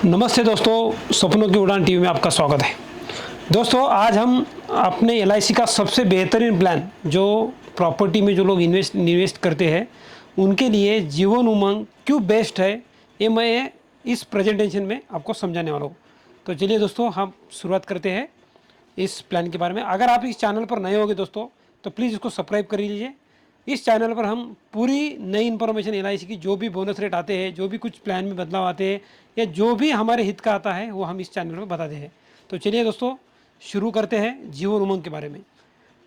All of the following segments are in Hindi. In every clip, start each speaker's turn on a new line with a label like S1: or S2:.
S1: नमस्ते दोस्तों, सपनों की उड़ान टीवी में आपका स्वागत है। दोस्तों, आज हम अपने एलआईसी का सबसे बेहतरीन प्लान जो प्रॉपर्टी में जो लोग इन्वेस्ट करते हैं उनके लिए जीवन उमंग क्यों बेस्ट है, ये मैं इस प्रेजेंटेशन में आपको समझाने वाला हूँ। तो चलिए दोस्तों, हम शुरुआत करते हैं इस प्लान के बारे में। अगर आप इस चैनल पर नए होंगे दोस्तों तो प्लीज़ इसको सब्सक्राइब कर लीजिए। इस चैनल पर हम पूरी नई इन्फॉर्मेशन एलआईसी की, जो भी बोनस रेट आते हैं, जो भी कुछ प्लान में बदलाव आते हैं या जो भी हमारे हित का आता है वो हम इस चैनल पर बताते हैं। तो चलिए दोस्तों, शुरू करते हैं जीवन उमंग के बारे में।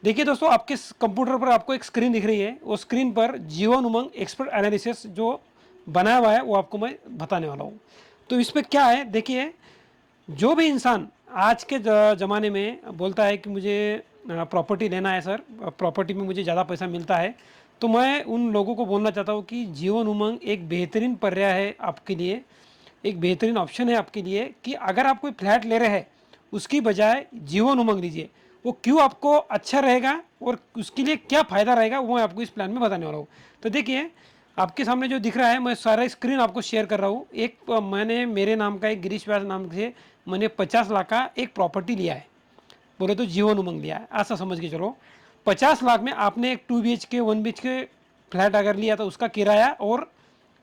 S1: देखिए दोस्तों, आपके कंप्यूटर पर आपको एक स्क्रीन दिख रही है। वो स्क्रीन पर जीवन उमंग एक्सपर्ट एनालिसिस जो बनाया हुआ है वो आपको मैं बताने वाला हूँ। तो इसमें क्या है, देखिए, जो भी इंसान आज के ज़माने में बोलता है कि मुझे प्रॉपर्टी लेना है सर, प्रॉपर्टी में मुझे ज़्यादा पैसा मिलता है, तो मैं उन लोगों को बोलना चाहता हूँ कि जीवन उमंग एक बेहतरीन पर्याय है आपके लिए, एक बेहतरीन ऑप्शन है आपके लिए कि अगर आप कोई फ्लैट ले रहे हैं उसकी बजाय जीवन उमंग लीजिए। वो क्यों आपको अच्छा रहेगा और उसके लिए क्या फ़ायदा रहेगा वो मैं आपको इस प्लान में बताने वाला हूँ। तो देखिए, आपके सामने जो दिख रहा है, मैं सारा स्क्रीन आपको शेयर कर रहा हूँ। एक मैंने मेरे नाम का, एक गिरीश व्यास नाम से मैंने 50 लाख का एक प्रॉपर्टी लिया है, बोले तो जीवन उमंग लिया है, ऐसा समझ के चलो। 50 लाख में आपने एक 2 BHK 1 BHK फ्लैट अगर लिया तो उसका किराया और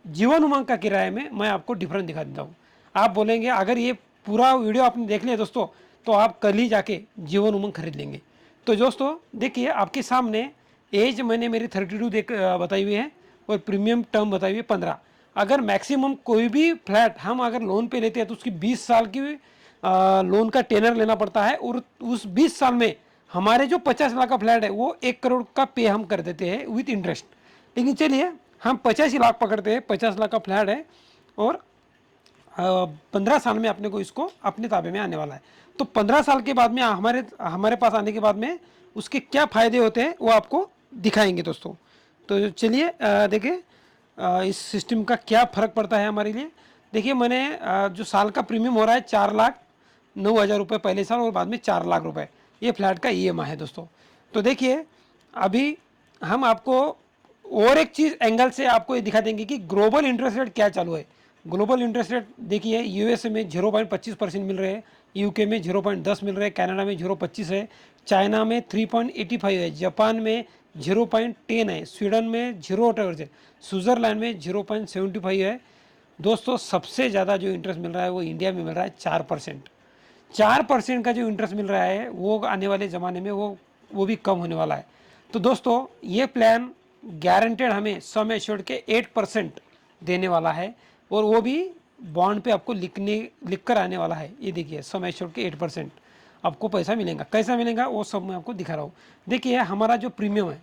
S1: जीवन उमंग का किराए में मैं आपको डिफरेंस दिखा देता हूँ। आप बोलेंगे अगर ये पूरा वीडियो आपने देख लिया दोस्तों तो आप कल ही जाके जीवन उमंग खरीद लेंगे। तो दोस्तों देखिए, आपके सामने एज मैंने मेरी 32 बताई हुई है और प्रीमियम टर्म बताई हुई है 15। अगर मैक्सिमम कोई भी फ्लैट हम अगर लोन पे लेते हैं तो उसकी 20 साल की लोन का टेनर लेना पड़ता है और उस 20 साल में हमारे जो 50 लाख का फ्लैट है वो 1 करोड़ का पे हम कर देते हैं विथ इंटरेस्ट। लेकिन चलिए, हम 85 लाख पकड़ते हैं, 50 लाख का फ्लैट है और 15 साल में अपने को इसको अपने ताबे में आने वाला है। तो 15 साल के बाद में हमारे हमारे पास आने के बाद में उसके क्या फ़ायदे होते हैं वो आपको दिखाएंगे दोस्तों। तो चलिए देखिए, इस सिस्टम का क्या फ़र्क पड़ता है हमारे लिए। देखिए, मैंने जो साल का प्रीमियम हो रहा है 4,09,000 रुपये पहले साल और बाद में 4 लाख रुपए, ये फ्लैट का ईएमआई है दोस्तों। तो देखिए, अभी हम आपको और एक चीज़ एंगल से आपको ये दिखा देंगे कि ग्लोबल इंटरेस्ट रेट क्या चालू है। ग्लोबल इंटरेस्ट रेट देखिए, यूएसए में 0.25% मिल रहे हैं, यूके में 0.10 मिल रहे हैं, कनाडा में 0.25 है, चाइना में 3.85 है, जापान में 0.10 है, स्वीडन में 0.8 है, स्विट्ज़रलैंड में 0.75 है। दोस्तों, सबसे ज़्यादा जो इंटरेस्ट मिल रहा है वो इंडिया में मिल रहा है 4%। 4% का जो इंटरेस्ट मिल रहा है वो आने वाले ज़माने में वो भी कम होने वाला है। तो दोस्तों, ये प्लान गारंटेड हमें सम एश्योर्ड के 8% देने वाला है और वो भी बॉन्ड पे आपको लिख कर आने वाला है। ये देखिए, सम एश्योर्ड के 8% आपको पैसा मिलेगा। कैसा मिलेगा वो सब मैं आपको दिखा रहा हूँ। देखिए, हमारा जो प्रीमियम है,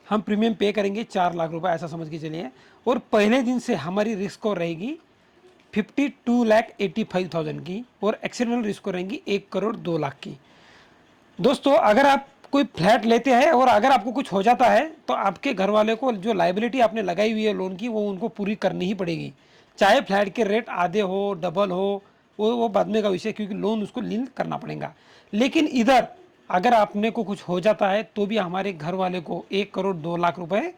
S1: हम प्रीमियम पे करेंगे 4 लाख रुपए, ऐसा समझ के चलिए, और पहले दिन से हमारी रिस्क और रहेगी 52,85,000 की और एक्सीडेंटल रिस्क रहेंगी 1,02,00,000 की। दोस्तों, अगर आप कोई फ्लैट लेते हैं और अगर आपको कुछ हो जाता है तो आपके घर वाले को जो लाइबिलिटी आपने लगाई हुई है लोन की वो उनको पूरी करनी ही पड़ेगी, चाहे फ्लैट के रेट आधे हो डबल हो, वो बाद में का विषय, क्योंकि लोन उसको लीन करना पड़ेगा। लेकिन इधर अगर आपने को कुछ हो जाता है तो भी हमारे घर वाले को 1,02,00,000 रुपए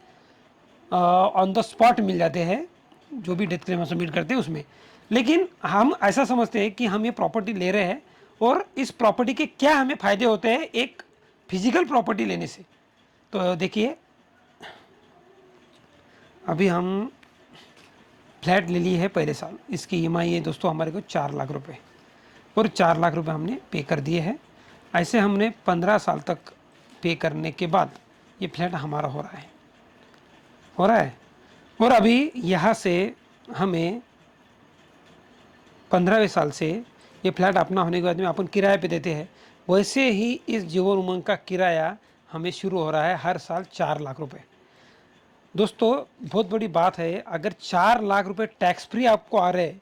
S1: ऑन द स्पॉट मिल जाते हैं, जो भी डेथ क्लेम सबमिट करते हैं उसमें। लेकिन हम ऐसा समझते हैं कि हम ये प्रॉपर्टी ले रहे हैं और इस प्रॉपर्टी के क्या हमें फ़ायदे होते हैं एक फिजिकल प्रॉपर्टी लेने से। तो देखिए, अभी हम फ्लैट ले लिए है पहले साल, इसकी ईएमआई है दोस्तों हमारे को 4 लाख रुपए और 4 लाख रुपए हमने पे कर दिए हैं। ऐसे हमने 15 साल तक पे करने के बाद ये फ्लैट हमारा हो रहा है। और अभी यहाँ से हमें 15वें साल से ये फ्लैट अपना होने के बाद में अपन किराए पे देते हैं, वैसे ही इस जीवन उमंग का किराया हमें शुरू हो रहा है हर साल 4 लाख रुपए। दोस्तों, बहुत बड़ी बात है, अगर 4 लाख रुपए टैक्स फ्री आपको आ रहे,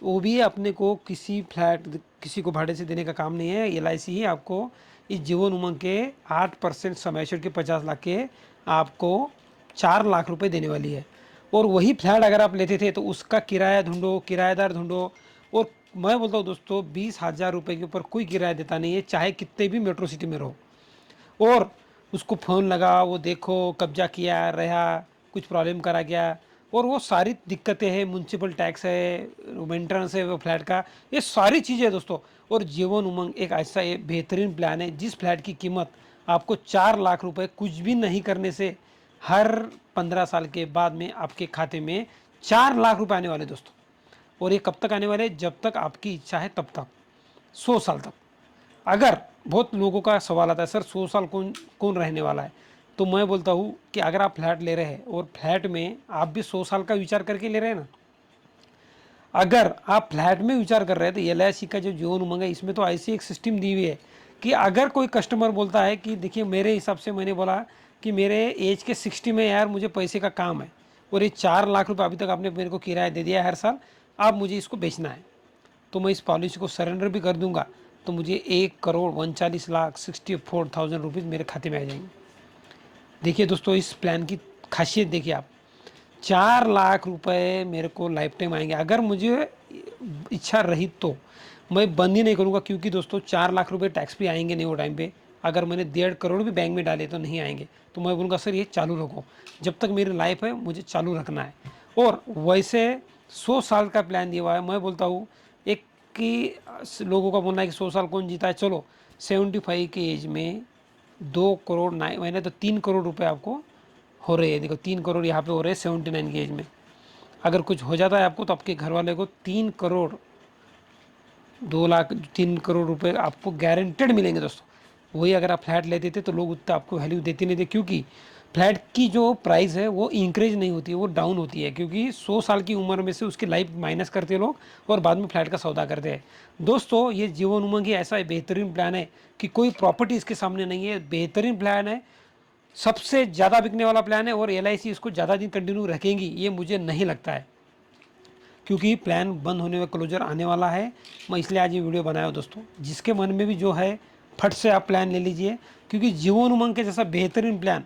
S1: वो भी अपने को किसी फ्लैट किसी को भाड़े से देने का काम नहीं है। एलआईसी ही आपको इस जीवन उमंग के 8% समय के 50 लाख के आपको 4 लाख रुपए देने वाली है। और वही फ्लैट अगर आप लेते थे तो उसका किराया ढूंढो, किराएदार ढूंढो, और मैं बोलता हूँ दोस्तों, 20,000 रुपये के ऊपर कोई किराया देता नहीं है, चाहे कितने भी मेट्रो सिटी में रहो। और उसको फ़ोन लगा, वो देखो कब्जा किया रहा, कुछ प्रॉब्लम करा गया, और वो सारी दिक्कतें हैं, म्युनिसिपल टैक्स है, मेंटेनेंस है वो फ्लैट का, ये सारी चीज़ें हैं दोस्तों। और जीवन उमंग एक ऐसा ये बेहतरीन प्लान है जिस फ्लैट की कीमत आपको 4 लाख रुपए कुछ भी नहीं करने से हर 15 साल के बाद में आपके खाते में 4 लाख रुपए आने वाले दोस्तों। और ये कब तक आने वाले? जब तक आपकी इच्छा है तब तक, 100 साल तक। अगर बहुत लोगों का सवाल आता है सर 100 साल कौन कौन रहने वाला है, तो मैं बोलता हूँ कि अगर आप फ्लैट ले रहे हैं और फ्लैट में आप भी 100 साल का विचार करके ले रहे हैं ना, अगर आप फ्लैट में विचार कर रहे हैं तो LIC का जो जीवन उमंग है इसमें तो ऐसी एक सिस्टम दी हुई है कि अगर कोई कस्टमर बोलता है कि देखिए मेरे हिसाब से, मैंने बोला कि मेरे एज के 60 में यार मुझे पैसे का काम है और ये 4 लाख रुपए अभी तक आपने मेरे को किराया दे दिया है हर साल, आप मुझे इसको बेचना है, तो मैं इस पॉलिसी को सरेंडर भी कर दूंगा, तो मुझे 1,39,64,000 रुपीज़ मेरे खाते में आ जाएंगे। देखिए दोस्तों इस प्लान की खासियत देखिए आप, 4 लाख रुपए मेरे को लाइफ टाइम आएंगे। अगर मुझे इच्छा रही तो मैं बंद ही नहीं करूँगा, क्योंकि दोस्तों 4 लाख रुपए टैक्स भी आएंगे नहीं वो टाइम पे। अगर मैंने 1.5 करोड़ भी बैंक में डाले तो नहीं आएंगे, तो मैं बोलूँगा सर ये चालू रखो, जब तक मेरी लाइफ है मुझे चालू रखना है। और वैसे 100 साल का प्लान दिया हुआ है। मैं बोलता हूँ एक कि लोगों का बोलना है कि 100 साल कौन जीता है, चलो 75 के एज में 2 करोड़ मैंने तो 3 करोड़ रुपए आपको हो रहे हैं। देखो 3 करोड़ यहाँ पे हो रहे हैं 79 की एज में। अगर कुछ हो जाता है आपको तो आपके घर वाले को 3 करोड़ 2 लाख 3 करोड़ रुपए आपको गारंटेड मिलेंगे दोस्तों। वही अगर आप फ्लैट लेते थे तो लोग उतना आपको वैल्यू देते नहीं थे, क्योंकि फ्लैट की जो प्राइस है वो इंक्रीज नहीं होती है, वो डाउन होती है, क्योंकि 100 साल की उम्र में से उसकी लाइफ माइनस करते हैं लोग और बाद में फ्लैट का सौदा करते हैं। दोस्तों ये जीवन उमंग ही ऐसा बेहतरीन प्लान है कि कोई प्रॉपर्टी इसके सामने नहीं है। बेहतरीन प्लान है, सबसे ज़्यादा बिकने वाला प्लान है, और LIC इसको ज़्यादा दिन कंटिन्यू रखेंगी ये मुझे नहीं लगता है, क्योंकि प्लान बंद होने का क्लोजर आने वाला है। मैं इसलिए आज ये वीडियो बनाया हूं दोस्तों। जिसके मन में भी जो है फट से आप प्लान ले लीजिए, क्योंकि जीवन उमंग के जैसा बेहतरीन प्लान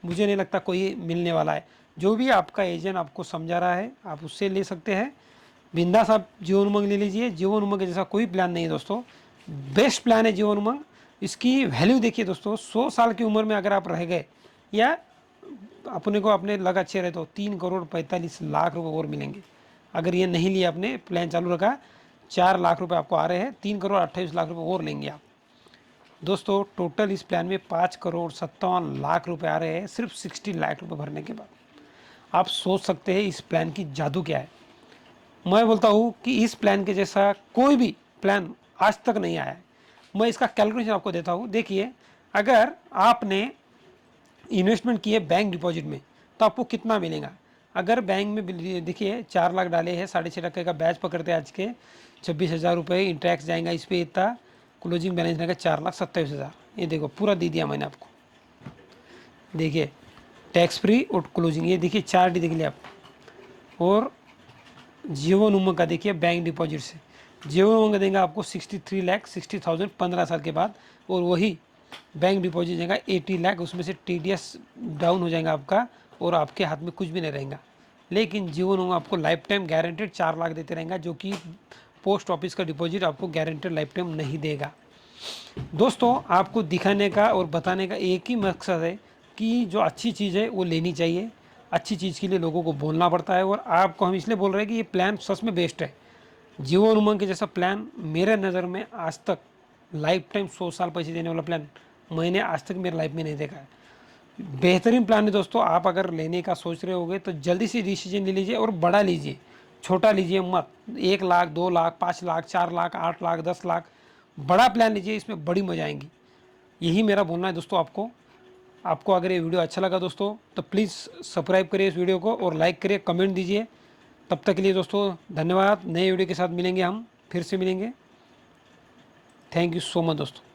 S1: मुझे नहीं लगता कोई मिलने वाला है। जो भी आपका एजेंट आपको समझा रहा है आप उससे ले सकते हैं, बिंदास आप जीवन उमंग ले लीजिए। जीवन उमंग के जैसा कोई प्लान नहीं है दोस्तों, बेस्ट प्लान है जीवन उमंग। इसकी वैल्यू देखिए दोस्तों, 100 साल की उम्र में अगर आप रह गए या अपने को अपने लग अच्छे रहे तो 3 करोड़ 45 लाख रुपए और मिलेंगे। अगर ये नहीं लिया आपने प्लान चालू रखा, 4 लाख रुपए आपको आ रहे हैं, 3 करोड़ 28 लाख रुपए और लेंगे आप। दोस्तों टोटल इस प्लान में 5 करोड़ 57 लाख रुपए आ रहे हैं सिर्फ 60 लाख रुपए भरने के बाद। आप सोच सकते हैं इस प्लान की जादू क्या है। मैं बोलता हूँ कि इस प्लान के जैसा कोई भी प्लान आज तक नहीं आया है। मैं इसका कैलकुलेशन आपको देता हूँ। देखिए अगर आपने इन्वेस्टमेंट किए बैंक डिपॉजिट में तो आपको कितना मिलेगा। अगर बैंक में देखिए 4 लाख डाले हैं, 6.5% का ब्याज पकड़ते हैं आज के, 26,000 रुपये इंटरेस्ट जाएगा इस पर, इतना क्लोजिंग बैलेंस रहेगा 4,27,000। ये देखो पूरा दे दिया मैंने आपको, देखिए टैक्स फ्री और क्लोजिंग, ये देखिए चार्ट देख लिया आप। और जीवन उमंग का देखिए बैंक डिपॉजिट से जीवन उमंग देंगे आपको 63,60,000 15 साल के बाद, और वही बैंक डिपॉजिट जाएगा 80 लाख, उसमें से TDS डाउन हो जाएगा आपका और आपके हाथ में कुछ भी नहीं रहेगा। लेकिन जीवन उमंग आपको लाइफ टाइम गारंटेड 4 लाख देते रहेगा, जो कि पोस्ट ऑफिस का डिपॉजिट आपको गारंटेड लाइफ टाइम नहीं देगा। दोस्तों आपको दिखाने का और बताने का एक ही मकसद है कि जो अच्छी चीज़ है वो लेनी चाहिए। अच्छी चीज़ के लिए लोगों को बोलना पड़ता है, और आपको हम इसलिए बोल रहे हैं कि ये प्लान सच में बेस्ट है। जीवन उमंग के जैसा प्लान मेरे नज़र में आज तक लाइफ टाइम 100 साल पैसे देने वाला प्लान मैंने आज तक मेरी लाइफ में नहीं देखा है। बेहतरीन प्लान है दोस्तों। आप अगर लेने का सोच रहे होगे तो जल्दी से डिसीजन ले लीजिए और बड़ा लीजिए, छोटा लीजिए मत। 1 लाख 2 लाख 5 लाख 4 लाख 8 लाख 10 लाख बड़ा प्लान लीजिए, इसमें बड़ी मजा आएंगी। यही मेरा बोलना है दोस्तों। आपको अगर ये वीडियो अच्छा लगा दोस्तों तो प्लीज़ सब्सक्राइब करिए इस वीडियो को और लाइक करिए, कमेंट दीजिए। तब तक के लिए दोस्तों धन्यवाद। नए वीडियो के साथ मिलेंगे, हम फिर से मिलेंगे। थैंक यू सो मच दोस्तों।